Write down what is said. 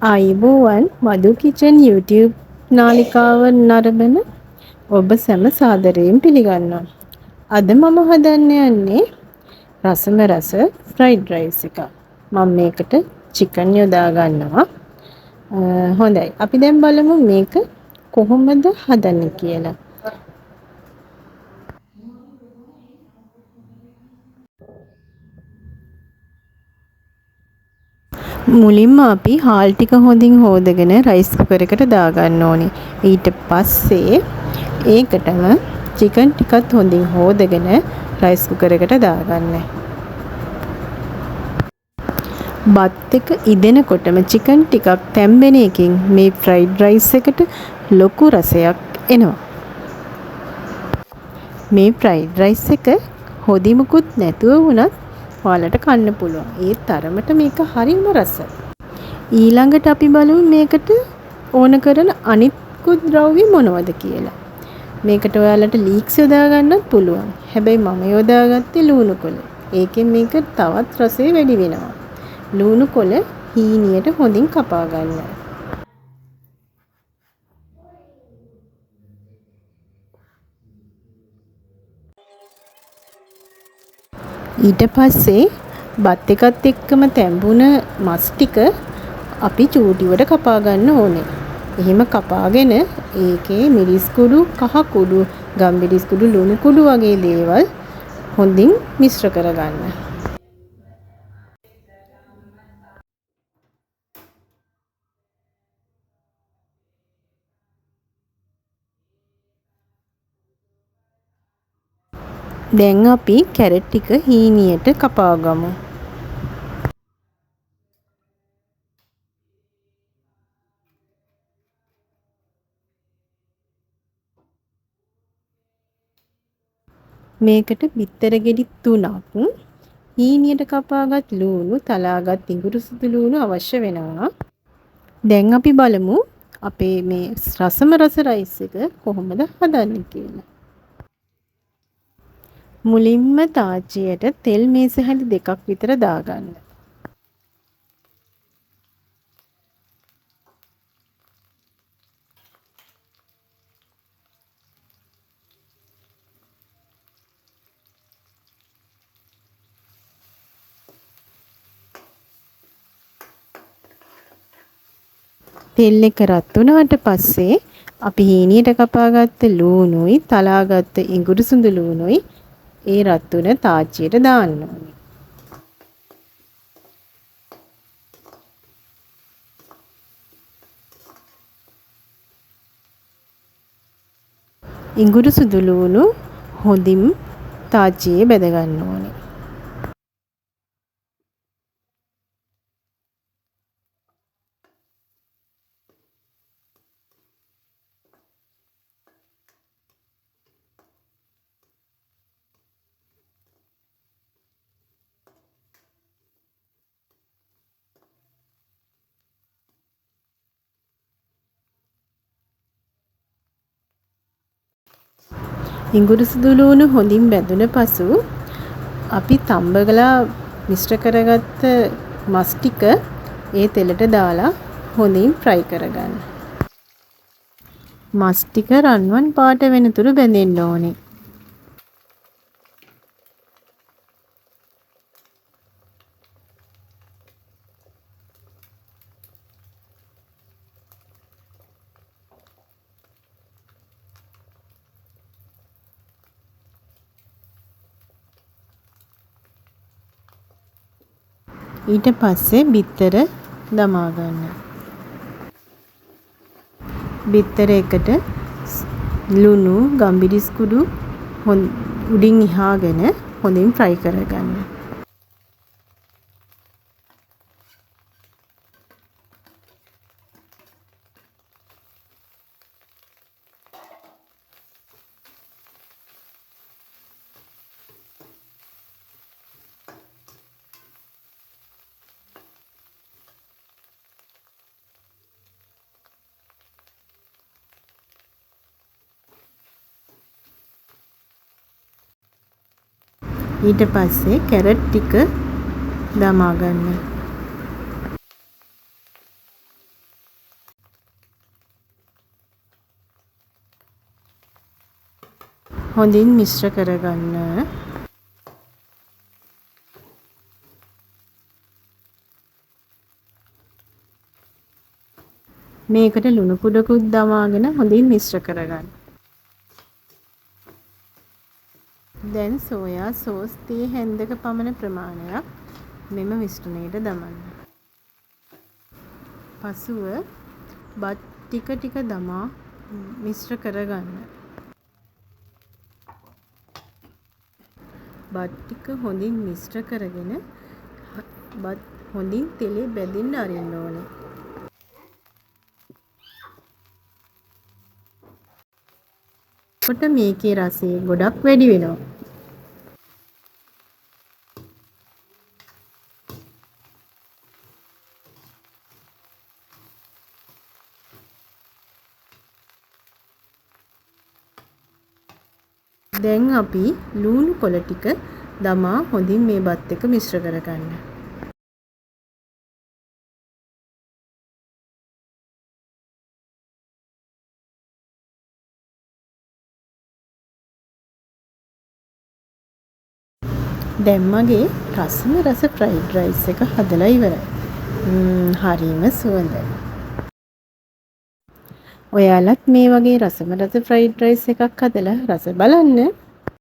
ආයුබෝවන් මදු kitchen YouTube නාලිකාව නරඹන ඔබ සැම සාදරයෙන් පිළිගන්නවා. අද මම හදන්න යන්නේ රසම රස ෆ්‍රයිඩ් රයිස් එකක්. මම මේකට චිකන් යොදා ගන්නවා. හොඳයි. අපි දැන් බලමු මේක කොහොමද හදන්නේ කියලා. මුලින්ම අපි හාල් ටික හොඳින් හොදගෙන රයිස් කුකර් එකට දාගන්න ඕනේ. ඊට පස්සේ ඒකටම චිකන් ටිකත් හොඳින් හොදගෙන රයිස් කුකර් එකට දාගන්න. බත් එක ඉදෙනකොටම චිකන් ටිකක් තැම්බෙන එකෙන් මේ ෆ්‍රයිඩ් රයිස් එකට ලොකු රසයක් එනවා. මේ ෆ්‍රයිඩ් රයිස් එක හොදිමුකුත් නැතුව වුණත් ඔයාලට කන්න පුළුවන්. ඒ තරමට මේක හරිම රසයි. ඊළඟට අපි බලමු මේකට ඕන කරන අනිත්කුත් ද්‍රව්‍ය මොනවද කියලා. මේකට ඔයාලට ලීක්ස් යොදා ගන්නත් පුළුවන්. හැබැයි මම යොදාගත්තේ ලුණු කොළ. ඒකෙන් මේක තවත් රසය වැඩි වෙනවා. ලුණු කොළ හීනියට හොඳින් කපා ගන්න. ඊට පස්සේ බත් එකත් එක්කම තැඹුණ මස් ටික අපි චූටිවට කපා ගන්න ඕනේ. එහෙම කපාගෙන ඒකේ මිරිස් කුඩු, කහ කුඩු, ගම්මිරිස් කුඩු, ලුණු කුඩු වගේ දේවල් හොඳින් මිශ්‍ර කරගන්න. දැන් අපි කැරට් ටික හීනියට කපා ගමු. මේකට බිත්තර ගෙඩි 3ක්, හීනියට කපාගත් ලුණු, තලාගත් ඉඟුරු සුදු ලුණු අවශ්‍ය වෙනවා. දැන් අපි බලමු අපේ මේ රසම රස රයිස් එක කොහොමද හදන්නේ කියලා. මුලින්ම තාච්චියට තෙල් මේස හැඳි 2ක් විතර දාගන්න. තෙල් එක රත් වුණාට පස්සේ අපි හීනියට කපාගත්ත ලුණුයි, තලාගත්ත ඉඟුරු සුදු ලුණුයි ඒ රත් වුණ තාච්චියට දාන්න ඕනේ. ඉඟුරු සුදු ලුණු හොඳින් තාච්චියේ බැද ගන්න ඕනේ. ඉඟුරු සුදු ලුණු හොඳින් බැදුන පසු අපි තම්බගලා මිශ්‍ර කරගත්ත මස් ටික ඒ තෙලට දාලා හොඳින් ෆ්‍රයි කරගන්න. මස් ටික රන්වන් පාට වෙනතුරු බැඳෙන්න ඕනේ. ඊට පස්සේ බිත්තර දමා ගන්න. බිත්තර එකට ලුණු, ගම්මිරිස් කුඩු උඩින් ඉහාගෙන හොඳින් ෆ්‍රයි කරගන්න. ඊට පස්සේ කැරට් ටික දමා ගන්න. හොඳින් මිශ්‍ර කරගන්න. මේකට ලුණු කුඩකුත් දමාගෙන හොඳින් මිශ්‍ර කරගන්න. දැන් සෝයා සෝස් තේ හැන්දක පමණ ප්‍රමාණයක් මෙම මිශ්‍රණයට දමන්න. පසුව බත් ටික ටික දමා මිශ්‍ර කරගන්න. බත් ටික හොඳින් මිශ්‍ර කරගෙන බත් හොඳින් තෙලේ බැදින්න අරින්න ඕනේ. කොට මේකේ රසය ගොඩක් වැඩි වෙනවා. දැන් අපි ලූණු කොළ ටික දමා හොඳින් මේ බත් එක මිශ්‍ර කරගන්න. දැන් මගේ රසම රස ෆ්‍රයිඩ් රයිස් එක හදලා ඉවරයි. හරිම සුවඳයි. ඔයාලත් මේ වගේ රසම රස ෆ්‍රයිඩ් රයිස් එකක් හදලා රස බලන්න.